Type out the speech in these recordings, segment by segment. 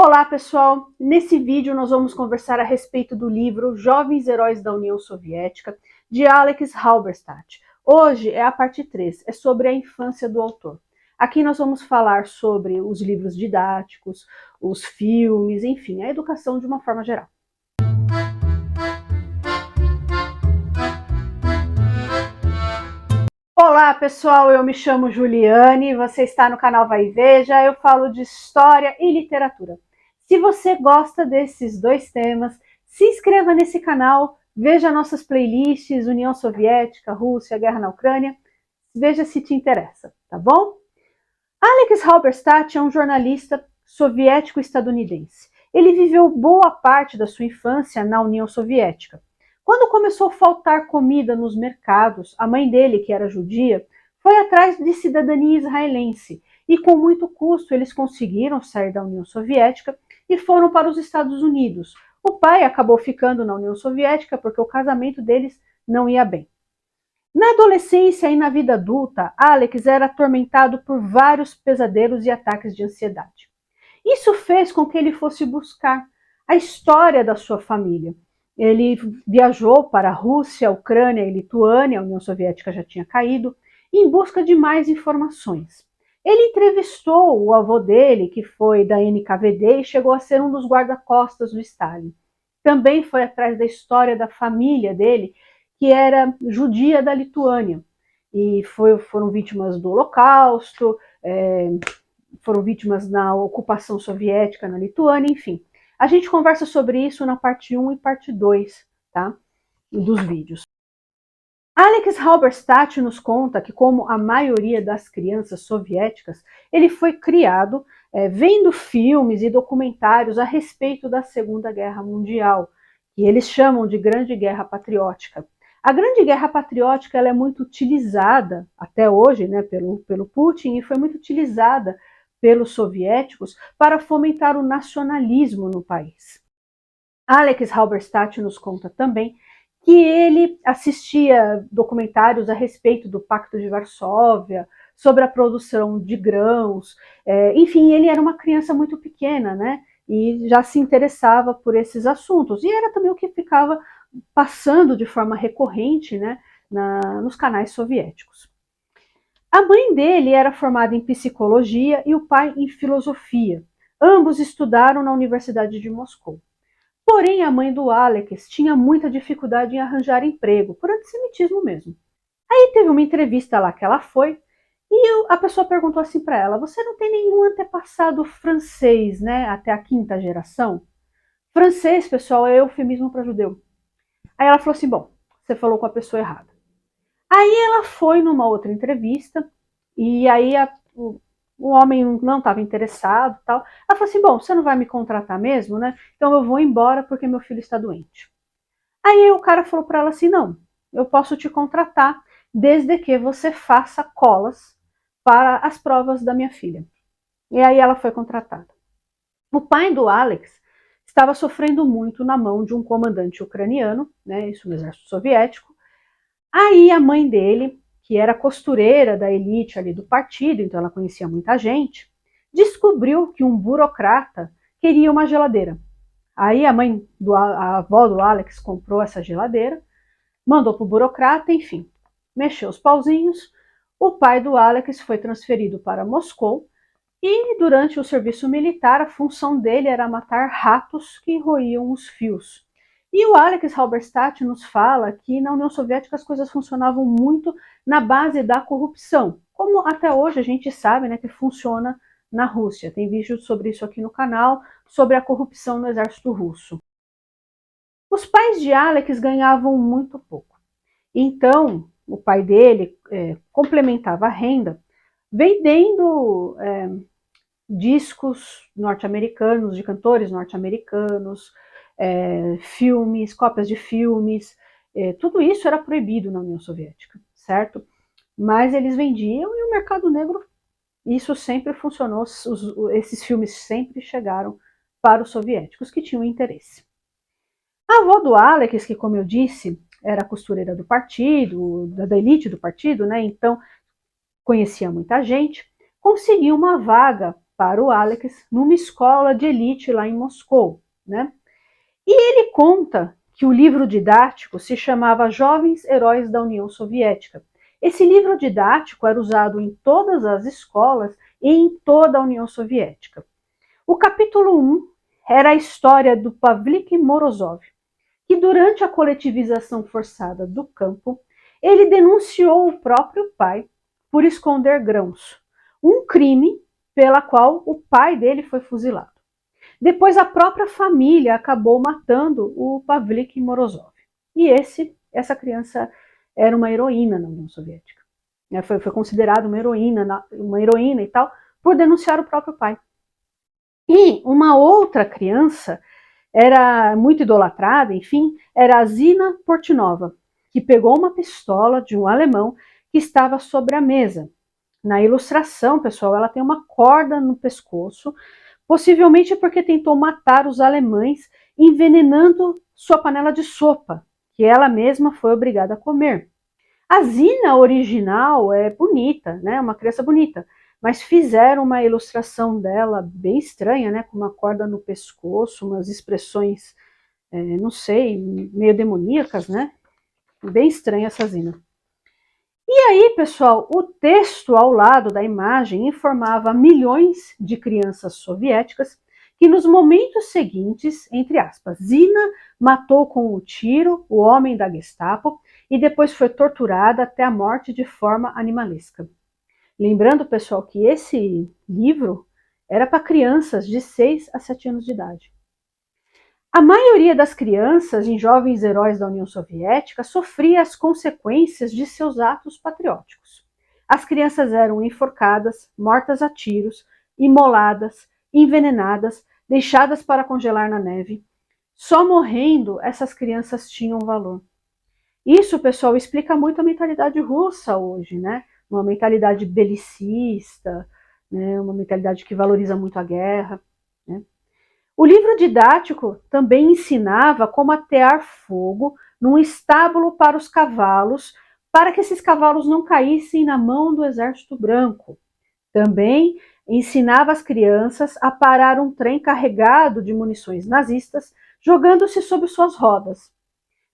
Olá pessoal, nesse vídeo nós vamos conversar a respeito do livro Jovens Heróis da União Soviética, de Alex Halberstadt. Hoje é a parte 3, é sobre a infância do autor. Aqui nós vamos falar sobre os livros didáticos, os filmes, enfim, a educação de uma forma geral. Olá pessoal, eu me chamo Juliane, você está no canal Vai e Veja, eu falo de história e literatura. Se você gosta desses dois temas, se inscreva nesse canal, veja nossas playlists, União Soviética, Rússia, Guerra na Ucrânia, veja se te interessa, tá bom? Alex Halberstadt é um jornalista soviético-estadunidense. Ele viveu boa parte da sua infância na União Soviética. Quando começou a faltar comida nos mercados, a mãe dele, que era judia, foi atrás de cidadania israelense e com muito custo eles conseguiram sair da União Soviética e foram para os Estados Unidos. O pai acabou ficando na União Soviética porque o casamento deles não ia bem. Na adolescência e na vida adulta, Alex era atormentado por vários pesadelos e ataques de ansiedade. Isso fez com que ele fosse buscar a história da sua família. Ele viajou para a Rússia, a Ucrânia e Lituânia, a União Soviética já tinha caído, em busca de mais informações. Ele entrevistou o avô dele, que foi da NKVD e chegou a ser um dos guarda-costas do Stalin. Também foi atrás da história da família dele, que era judia da Lituânia, e foram vítimas do Holocausto, foram vítimas na ocupação soviética na Lituânia, enfim. A gente conversa sobre isso na parte 1 e parte 2, tá? Dos vídeos. Alex Halberstadt nos conta que, como a maioria das crianças soviéticas, ele foi criado vendo filmes e documentários a respeito da Segunda Guerra Mundial, que eles chamam de Grande Guerra Patriótica. A Grande Guerra Patriótica ela é muito utilizada, até hoje, né, pelo Putin, e foi muito utilizada pelos soviéticos para fomentar o nacionalismo no país. Alex Halberstadt nos conta também que ele assistia documentários a respeito do Pacto de Varsóvia, sobre a produção de grãos, enfim, ele era uma criança muito pequena, né, e já se interessava por esses assuntos, e era também o que ficava passando de forma recorrente, né, nos canais soviéticos. A mãe dele era formada em psicologia e o pai em filosofia. Ambos estudaram na Universidade de Moscou. Porém, a mãe do Alex tinha muita dificuldade em arranjar emprego, por antissemitismo mesmo. Aí teve uma entrevista lá que ela foi, e a pessoa perguntou assim para ela: você não tem nenhum antepassado francês, né, até a 5ª geração? Francês, pessoal, é eufemismo para judeu. Aí ela falou assim: bom, você falou com a pessoa errada. Aí ela foi numa outra entrevista, e aí o homem não estava interessado, tal. Ela falou assim: bom, você não vai me contratar mesmo, né? Então eu vou embora porque meu filho está doente. Aí o cara falou para ela assim: não, eu posso te contratar desde que você faça colas para as provas da minha filha. E aí ela foi contratada. O pai do Alex estava sofrendo muito na mão de um comandante ucraniano, né, isso no exército soviético. Aí a mãe dele, que era costureira da elite ali do partido, então ela conhecia muita gente, descobriu que um burocrata queria uma geladeira. Aí a avó do Alex comprou essa geladeira, mandou para o burocrata, enfim, mexeu os pauzinhos. O pai do Alex foi transferido para Moscou e durante o serviço militar a função dele era matar ratos que roíam os fios. E o Alex Halberstadt nos fala que na União Soviética as coisas funcionavam muito na base da corrupção, como até hoje a gente sabe, né, que funciona na Rússia. Tem vídeo sobre isso aqui no canal, sobre a corrupção no exército russo. Os pais de Alex ganhavam muito pouco. Então, o pai dele complementava a renda vendendo discos norte-americanos, de cantores norte-americanos, filmes, cópias de filmes, tudo isso era proibido na União Soviética, certo? Mas eles vendiam e o mercado negro, isso sempre funcionou, esses filmes sempre chegaram para os soviéticos que tinham interesse. A avó do Alex, que como eu disse, era costureira do partido, da elite do partido, né? Então conhecia muita gente, conseguiu uma vaga para o Alex numa escola de elite lá em Moscou, né? E ele conta que o livro didático se chamava Jovens Heróis da União Soviética. Esse livro didático era usado em todas as escolas e em toda a União Soviética. O capítulo 1 era a história do Pavlik Morozov, que durante a coletivização forçada do campo, ele denunciou o próprio pai por esconder grãos, um crime pela qual o pai dele foi fuzilado. Depois a própria família acabou matando o Pavlik Morozov. E essa criança era uma heroína na União Soviética. Foi considerada uma heroína e tal, por denunciar o próprio pai. E uma outra criança era muito idolatrada, enfim, era a Zina Portnova, que pegou uma pistola de um alemão que estava sobre a mesa. Na ilustração, pessoal, ela tem uma corda no pescoço, possivelmente porque tentou matar os alemães envenenando sua panela de sopa, que ela mesma foi obrigada a comer. A Zina original é bonita, né? Uma criança bonita, mas fizeram uma ilustração dela bem estranha, né? Com uma corda no pescoço, umas expressões, não sei, meio demoníacas, né? Bem estranha essa Zina. E aí, pessoal, o texto ao lado da imagem informava milhões de crianças soviéticas que nos momentos seguintes, entre aspas, Zina matou com o tiro o homem da Gestapo e depois foi torturada até a morte de forma animalesca. Lembrando, pessoal, que esse livro era para crianças de 6 a 7 anos de idade. A maioria das crianças em Jovens Heróis da União Soviética sofria as consequências de seus atos patrióticos. As crianças eram enforcadas, mortas a tiros, imoladas, envenenadas, deixadas para congelar na neve. Só morrendo essas crianças tinham valor. Isso, pessoal, explica muito a mentalidade russa hoje, né? Uma mentalidade belicista, né? Uma mentalidade que valoriza muito a guerra, né? O livro didático também ensinava como atear fogo num estábulo para os cavalos, para que esses cavalos não caíssem na mão do exército branco. Também ensinava as crianças a parar um trem carregado de munições nazistas, jogando-se sobre suas rodas.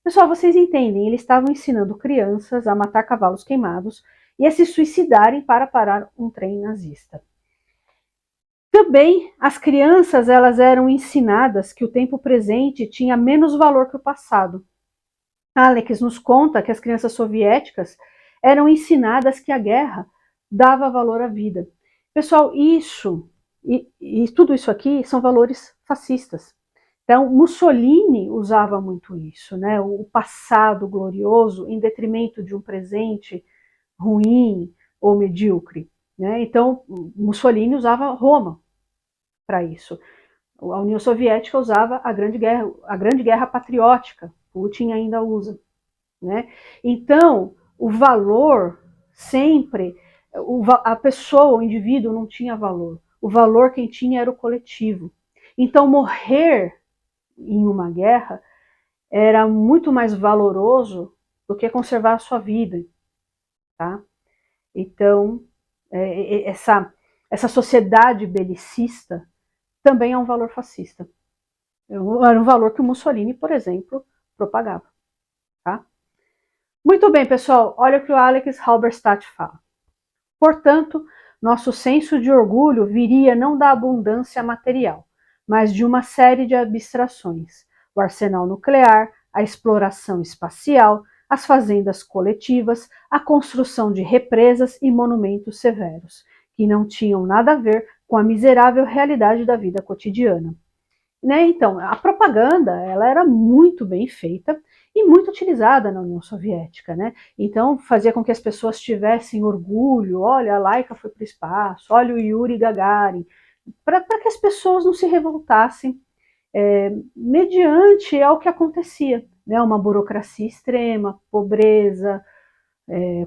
Pessoal, vocês entendem, eles estavam ensinando crianças a matar cavalos queimados e a se suicidarem para parar um trem nazista. Também as crianças elas eram ensinadas que o tempo presente tinha menos valor que o passado. Alex nos conta que as crianças soviéticas eram ensinadas que a guerra dava valor à vida. Pessoal, isso e tudo isso aqui são valores fascistas. Então, Mussolini usava muito isso, né? O passado glorioso em detrimento de um presente ruim ou medíocre. Né? Então, Mussolini usava Roma para isso. A União Soviética usava a Grande Guerra Patriótica. Putin ainda usa. Né? Então, o valor sempre, a pessoa, o indivíduo não tinha valor. O valor quem tinha era o coletivo. Então, morrer em uma guerra era muito mais valoroso do que conservar a sua vida. Tá? Então, essa sociedade belicista também é um valor fascista. Era um valor que o Mussolini, por exemplo, propagava. Tá? Muito bem, pessoal, olha o que o Alex Halberstadt fala. Portanto, nosso senso de orgulho viria não da abundância material, mas de uma série de abstrações. O arsenal nuclear, a exploração espacial, as fazendas coletivas, a construção de represas e monumentos severos, que não tinham nada a ver com a miserável realidade da vida cotidiana. Né? Então, a propaganda ela era muito bem feita e muito utilizada na União Soviética. Né? Então, fazia com que as pessoas tivessem orgulho, olha, a Laika foi para o espaço, olha o Yuri Gagarin, para que as pessoas não se revoltassem mediante ao que acontecia. Né? Uma burocracia extrema, pobreza,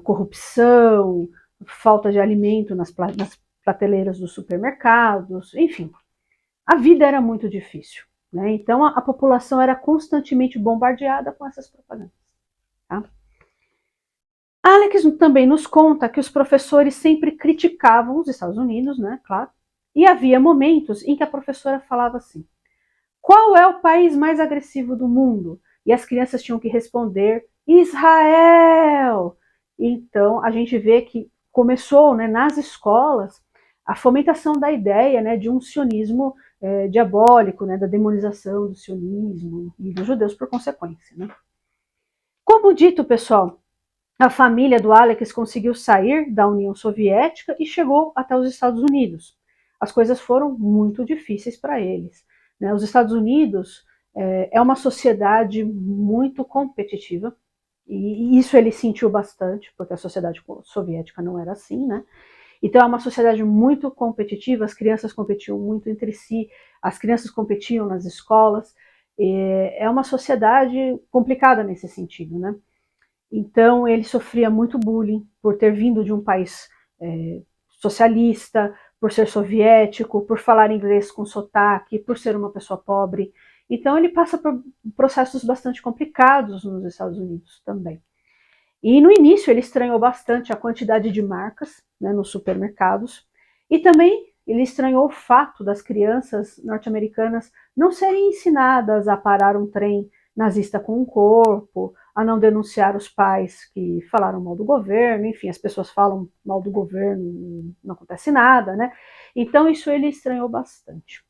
corrupção, falta de alimento nas prateleiras dos supermercados, enfim. A vida era muito difícil. Né? Então, a população era constantemente bombardeada com essas propagandas. Tá? Alex também nos conta que os professores sempre criticavam os Estados Unidos, né, claro, E havia momentos em que a professora falava assim: qual é o país mais agressivo do mundo? E as crianças tinham que responder: Israel! Então a gente vê que começou, né, nas escolas a fomentação da ideia, né, de um sionismo diabólico, né, da demonização do sionismo e dos judeus por consequência. Né? Como dito, pessoal, a família do Alex conseguiu sair da União Soviética e chegou até os Estados Unidos. As coisas foram muito difíceis para eles. Né? Os Estados Unidos é uma sociedade muito competitiva, e isso ele sentiu bastante, porque a sociedade soviética não era assim, né? Então é uma sociedade muito competitiva, as crianças competiam muito entre si, as crianças competiam nas escolas, é uma sociedade complicada nesse sentido, né? Então ele sofria muito bullying por ter vindo de um país socialista, por ser soviético, por falar inglês com sotaque, por ser uma pessoa pobre. Então ele passa por processos bastante complicados nos Estados Unidos também. E no início ele estranhou bastante a quantidade de marcas, né, nos supermercados, e também ele estranhou o fato das crianças norte-americanas não serem ensinadas a parar um trem nazista com um corpo, a não denunciar os pais que falaram mal do governo, enfim, as pessoas falam mal do governo, não acontece nada, né? Então isso ele estranhou bastante.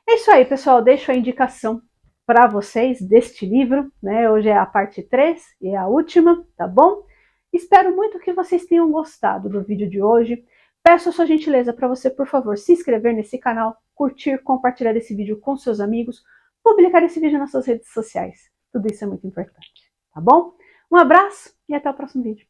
É isso aí, pessoal, deixo a indicação para vocês deste livro, né? Hoje é a parte 3 e é a última, tá bom? Espero muito que vocês tenham gostado do vídeo de hoje. Peço a sua gentileza para você, por favor, se inscrever nesse canal, curtir, compartilhar esse vídeo com seus amigos, publicar esse vídeo nas suas redes sociais. Tudo isso é muito importante, tá bom? Um abraço e até o próximo vídeo.